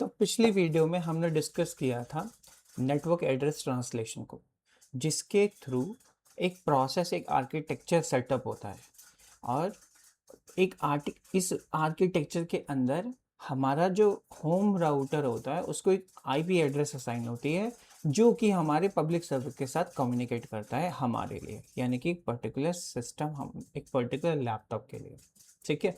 तो पिछली वीडियो में हमने डिस्कस किया था नेटवर्क एड्रेस ट्रांसलेशन को, जिसके थ्रू एक प्रोसेस, एक आर्किटेक्चर सेटअप होता है और इस आर्किटेक्चर के अंदर हमारा जो होम राउटर होता है उसको एक आईपी एड्रेस असाइन होती है, जो कि हमारे पब्लिक सर्वर के साथ कम्युनिकेट करता है हमारे लिए, यानी कि एक पर्टिकुलर सिस्टम, हम एक पर्टिकुलर लैपटॉप के लिए। ठीक है,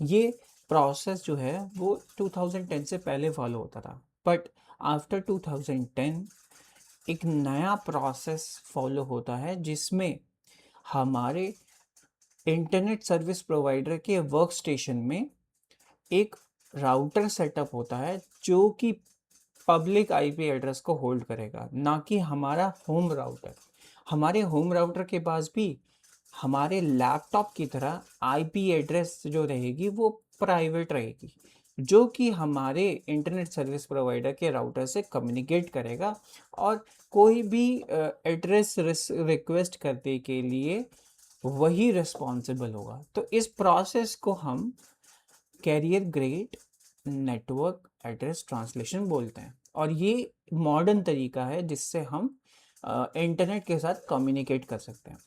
ये प्रोसेस जो है वो 2010 से पहले फॉलो होता था, बट आफ्टर 2010 एक नया प्रोसेस फॉलो होता है जिसमें हमारे इंटरनेट सर्विस प्रोवाइडर के वर्क स्टेशन में एक राउटर सेटअप होता है जो कि पब्लिक आईपी एड्रेस को होल्ड करेगा, ना कि हमारा होम राउटर। हमारे होम राउटर के पास भी हमारे लैपटॉप की तरह आईपी एड्रेस जो रहेगी वो प्राइवेट रहेगी, जो कि हमारे इंटरनेट सर्विस प्रोवाइडर के राउटर से कम्युनिकेट करेगा और कोई भी एड्रेस रिक्वेस्ट करने के लिए वही रिस्पॉन्सिबल होगा। तो इस प्रोसेस को हम carrier grade network address translation बोलते हैं, और ये मॉडर्न तरीका है जिससे हम इंटरनेट के साथ कम्युनिकेट कर सकते हैं।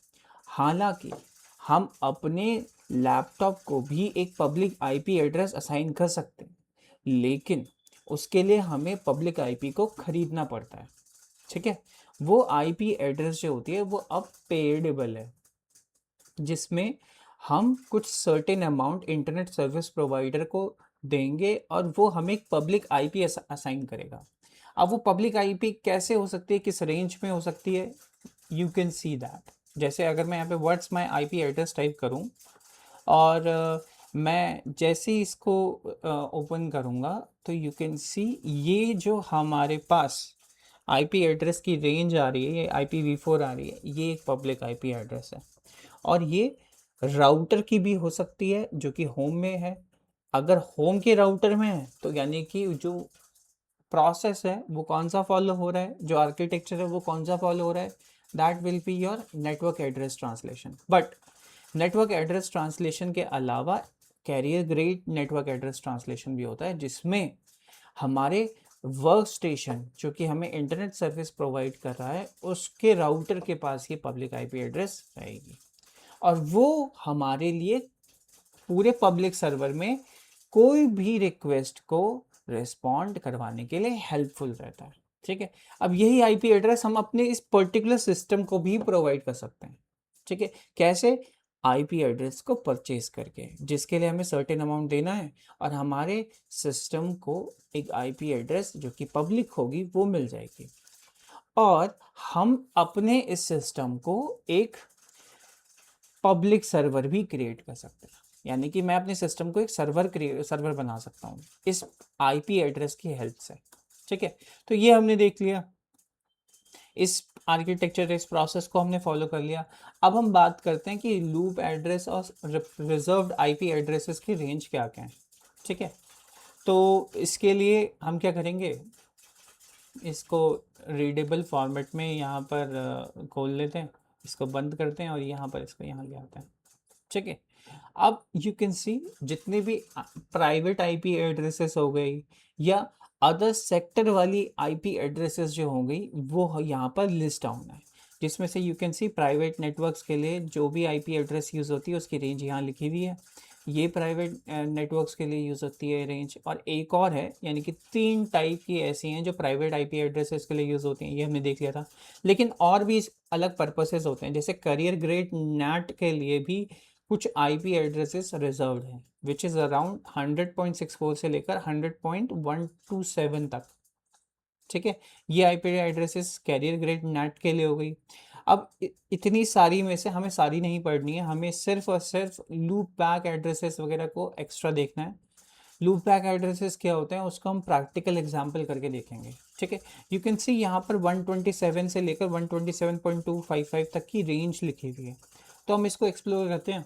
हालांकि हम अपने लैपटॉप को भी एक पब्लिक आईपी एड्रेस असाइन कर सकते हैं, लेकिन उसके लिए हमें पब्लिक आईपी को खरीदना पड़ता है। ठीक है, वो आईपी एड्रेस जो होती है वो अब पेडेबल है, जिसमें हम कुछ certain amount internet service provider को देंगे और वो हमें एक पब्लिक आईपी असाइन करेगा। अब वो पब्लिक आईपी कैसे हो सकती है, किस रेंज में हो सकती है, यू कैन सी दैट। जैसे अगर मैं यहाँ पे what's my IP address type करूँ और मैं जैसे ही इसको ओपन करूँगा तो यू कैन सी ये जो हमारे पास आईपी एड्रेस की रेंज आ रही है, ये IPv4 आ रही है, ये एक पब्लिक आईपी एड्रेस है। और ये राउटर की भी हो सकती है जो कि होम में है। अगर होम के राउटर में है तो यानी कि जो प्रोसेस है वो कौन सा फॉलो हो रहा है, जो आर्किटेक्चर है वो कौन सा फॉलो हो रहा है, that will be your network address translation. But network address translation के अलावा carrier grade network address translation भी होता है, जिसमें हमारे वर्क स्टेशन जो कि हमें इंटरनेट सर्विस प्रोवाइड कर रहा है उसके राउटर के पास ये पब्लिक आईपी एड्रेस रहेगी, और वो हमारे लिए पूरे पब्लिक सर्वर में कोई भी रिक्वेस्ट को रिस्पॉन्ड करवाने के लिए हेल्पफुल रहता है। ठीक है, अब यही आईपी एड्रेस हम अपने इस पर्टिकुलर सिस्टम को भी प्रोवाइड कर सकते हैं। ठीक है, कैसे? आईपी एड्रेस को परचेज करके, जिसके लिए हमें सर्टेन अमाउंट देना है और हमारे सिस्टम को एक आईपी एड्रेस जो कि पब्लिक होगी वो मिल जाएगी, और हम अपने इस सिस्टम को एक पब्लिक सर्वर भी क्रिएट कर सकते हैं। यानी कि मैं अपने सिस्टम को एक सर्वर बना सकता हूँ इस आईपी एड्रेस की हेल्प से। ठीक है, तो ये हमने देख लिया, इस आर्किटेक्चर, इस प्रोसेस को हमने फॉलो कर लिया। अब हम बात करते हैं कि लूप एड्रेस और रिजर्व्ड आईपी एड्रेसेस की रेंज क्या क्या है। ठीक है, तो इसके लिए हम क्या करेंगे, इसको रीडेबल फॉर्मेट में यहाँ पर खोल लेते हैं, इसको बंद करते हैं और यहाँ पर इसको यहाँ ले आते हैं। ठीक है, अब यू कैन सी जितने भी प्राइवेट आईपी एड्रेसेस हो गई या अदर सेक्टर वाली आईपी एड्रेसेस जो हो गई वो यहाँ पर लिस्ट डाउन है, जिसमें से you can see private networks के लिए जो भी आईपी एड्रेस यूज़ होती है उसकी रेंज यहाँ लिखी हुई है। ये प्राइवेट नेटवर्क्स के लिए यूज़ होती है रेंज, और एक और है, यानी कि 3 टाइप की ऐसी हैं जो प्राइवेट आईपी एड्रेसेस के लिए यूज़ होती हैं, ये हमने देख लिया था। लेकिन और भी अलग पर्पसेस होते हैं, जैसे करियर ग्रेड नेट के लिए भी कुछ आईपी एड्रेसेस रिजर्व्ड हैं, विच इज़ अराउंड 100.64 से लेकर 100.127 तक। ठीक है, ये IP addresses carrier grade net के लिए हो गई। अब इतनी सारी में से हमें सारी नहीं पढ़नी है, हमें सिर्फ और सिर्फ लूप बैक एड्रेसेस वगैरह को एक्स्ट्रा देखना है। लूप बैक एड्रेसेस क्या होते हैं उसको हम प्रैक्टिकल एग्जाम्पल करके देखेंगे। ठीक है, यू कैन सी यहाँ पर 127 से लेकर 127.255 तक की रेंज लिखी हुई है, तो हम इसको एक्सप्लोर करते हैं।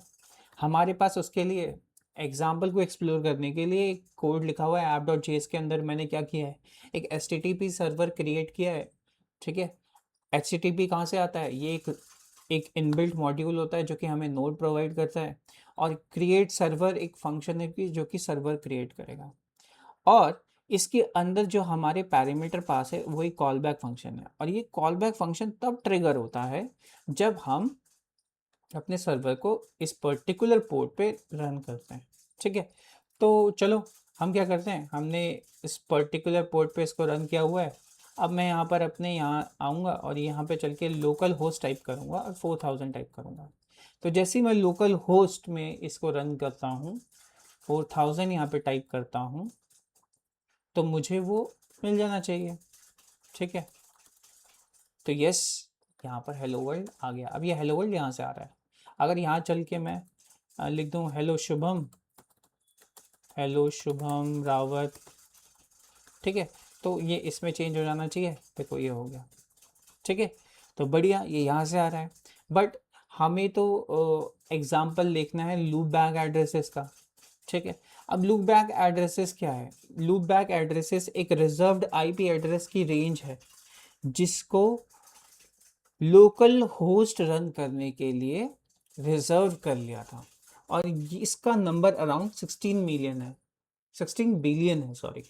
हमारे पास उसके लिए एग्जाम्पल को एक्सप्लोर करने के लिए एक कोड लिखा हुआ है app.js के अंदर। मैंने क्या किया है, एक HTTP सर्वर क्रिएट किया है। ठीक है, HTTP कहाँ से आता है, ये एक इनबिल्ट मॉड्यूल होता है जो कि हमें नोड प्रोवाइड करता है, और क्रिएट सर्वर एक फंक्शन है कि जो कि सर्वर क्रिएट करेगा। और इसके अंदर जो हमारे पैरामीटर पास है वो एक कॉल बैक फंक्शन है, और ये कॉल बैक फंक्शन तब ट्रिगर होता है जब हम अपने सर्वर को इस पर्टिकुलर पोर्ट पे रन करते हैं। ठीक है, तो चलो हम क्या करते हैं, हमने इस पर्टिकुलर पोर्ट पे इसको रन किया हुआ है। अब मैं यहाँ पर अपने यहाँ आऊँगा और यहाँ पे चल के लोकल होस्ट टाइप करूँगा और 4000 टाइप करूँगा। तो जैसे ही मैं लोकल होस्ट में इसको रन करता हूँ, 4000 यहाँ पे टाइप करता हूँ, तो मुझे वो मिल जाना चाहिए। ठीक है, तो यस, यहाँ पर हेलो वर्ल्ड आ गया। अब ये हेलो वर्ल्ड यहाँ से आ रहा है। अगर यहाँ चल के मैं लिख दूँ हेलो शुभम रावत, ठीक है, तो ये इसमें चेंज हो जाना चाहिए। देखो ये हो गया। ठीक है, तो बढ़िया, ये यहाँ से आ रहा है। बट हमें तो एग्जाम्पल देखना है लूप बैक एड्रेसेस का। ठीक है, अब लूप बैक एड्रेसेस क्या है? लूप बैक एड्रेसेस एक रिजर्व्ड आईपी एड्रेस की रेंज है जिसको लोकल होस्ट रन करने के लिए रिजर्व कर लिया था, और इसका नंबर अराउंड 16 मिलियन है, 16 बिलियन है, सॉरी,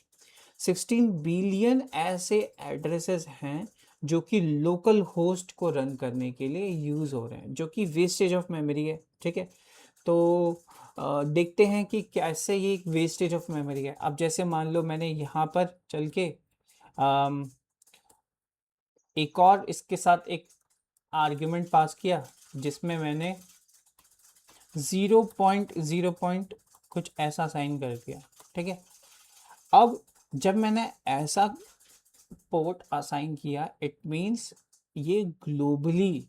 16 बिलियन ऐसे एड्रेसेस हैं जो कि लोकल होस्ट को रन करने के लिए यूज़ हो रहे हैं, जो कि वेस्टेज ऑफ मेमोरी है। ठीक है, तो देखते हैं कि कैसे ये एक वेस्टेज ऑफ मेमोरी है। अब जैसे मान लो मैंने यहाँ पर चल के एक और इसके साथ एक आर्ग्यूमेंट पास किया जिसमें मैंने 0.0 कुछ ऐसा साइन कर दिया। ठीक है, अब जब मैंने ऐसा पोर्ट असाइन किया, इट मीन्स ये ग्लोबली,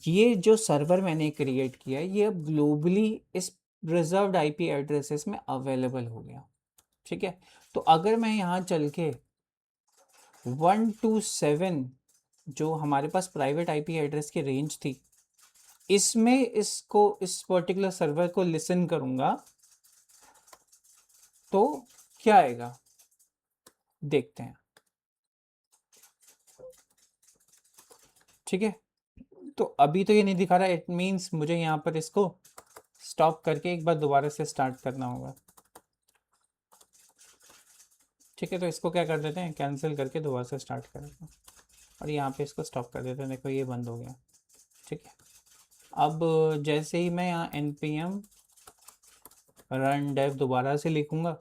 ये जो सर्वर मैंने क्रिएट किया है ये अब ग्लोबली इस रिजर्व्ड आईपी एड्रेसेस में अवेलेबल हो गया। ठीक है, तो अगर मैं यहाँ चल के 127 जो हमारे पास प्राइवेट आईपी एड्रेस की रेंज थी, इसमें इसको इस पर्टिकुलर सर्वर को लिसन करूंगा तो क्या आएगा, देखते हैं। ठीक है, तो अभी तो ये नहीं दिखा रहा, इट मीन्स मुझे यहाँ पर इसको स्टॉप करके एक बार दोबारा से स्टार्ट करना होगा। ठीक है, तो इसको क्या कर देते हैं, कैंसिल करके दोबारा से स्टार्ट कर देते हैं और यहाँ पे इसको स्टॉप कर देते हैं। देखो ये बंद हो गया। ठीक है, अब जैसे ही मैं यहाँ npm रन डेव दोबारा से लिखूँगा,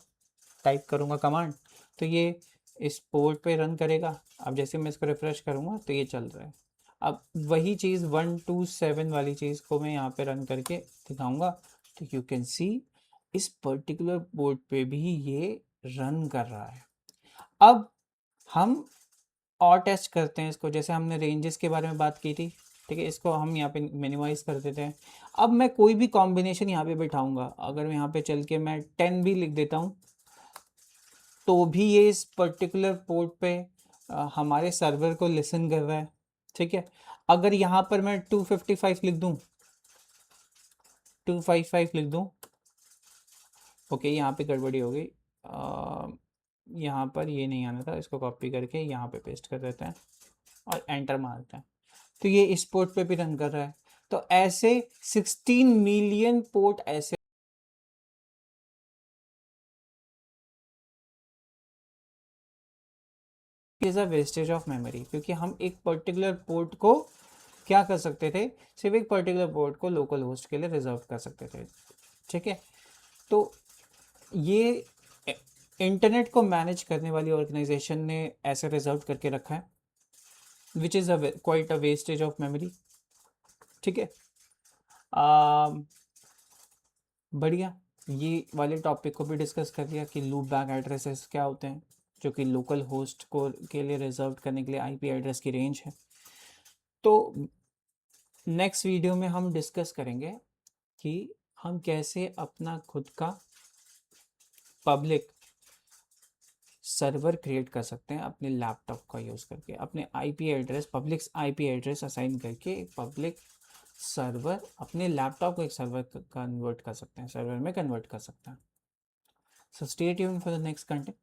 टाइप करूँगा कमांड, तो ये इस पोर्ट पे रन करेगा। अब जैसे मैं इसको रिफ्रेश करूँगा तो ये चल रहा है। अब वही चीज़ 127 वाली चीज़ को मैं यहाँ पे रन करके दिखाऊंगा, तो यू कैन सी इस पर्टिकुलर पोर्ट पे भी ये रन कर रहा है। अब हम और टेस्ट करते हैं इसको, जैसे हमने रेंजेस के बारे में बात की थी। ठीक है, इसको हम यहाँ पे मिनिमाइज कर देते हैं। अब मैं कोई भी कॉम्बिनेशन यहाँ पे बैठाऊंगा, अगर मैं यहाँ पे चल के मैं 10 भी लिख देता हूँ तो भी ये इस पर्टिकुलर पोर्ट पे हमारे सर्वर को लिसन कर रहा है। ठीक है, अगर यहाँ पर मैं 255 लिख दूँ, 255 लिख दूँ, ओके, यहाँ पे गड़बड़ी हो गई। यहाँ पर ये नहीं आना था, इसको कॉपी करके यहाँ पे पेस्ट कर देते हैं और एंटर मारते हैं, तो ये इस पोर्ट पे भी रन कर रहा है। तो ऐसे 16 मिलियन पोर्ट ऐसे is a wastage of memory, क्योंकि हम एक पर्टिकुलर पोर्ट को क्या कर सकते थे, सिर्फ एक पर्टिकुलर पोर्ट को लोकल होस्ट के लिए रिजर्व कर सकते थे। ठीक है, तो ये इंटरनेट को मैनेज करने वाली ऑर्गेनाइजेशन ने ऐसे रिजर्व करके रखा है, which is quite a wastage of memory. ठीक है, बढ़िया, ये वाले टॉपिक को भी डिस्कस कर लिया कि लूप बैक एड्रेसेस क्या होते हैं, जो कि लोकल होस्ट को के लिए रिजर्व करने के लिए आईपी एड्रेस की रेंज है। तो नेक्स्ट वीडियो में हम डिस्कस करेंगे कि हम कैसे अपना खुद का पब्लिक सर्वर क्रिएट कर सकते हैं अपने लैपटॉप का यूज़ करके, अपने IP address, public IP address assign करके एक पब्लिक सर्वर अपने लैपटॉप को एक सर्वर कन्वर्ट कर सकते हैं, सर्वर में कन्वर्ट कर सकते हैं। So stay tuned for the next content.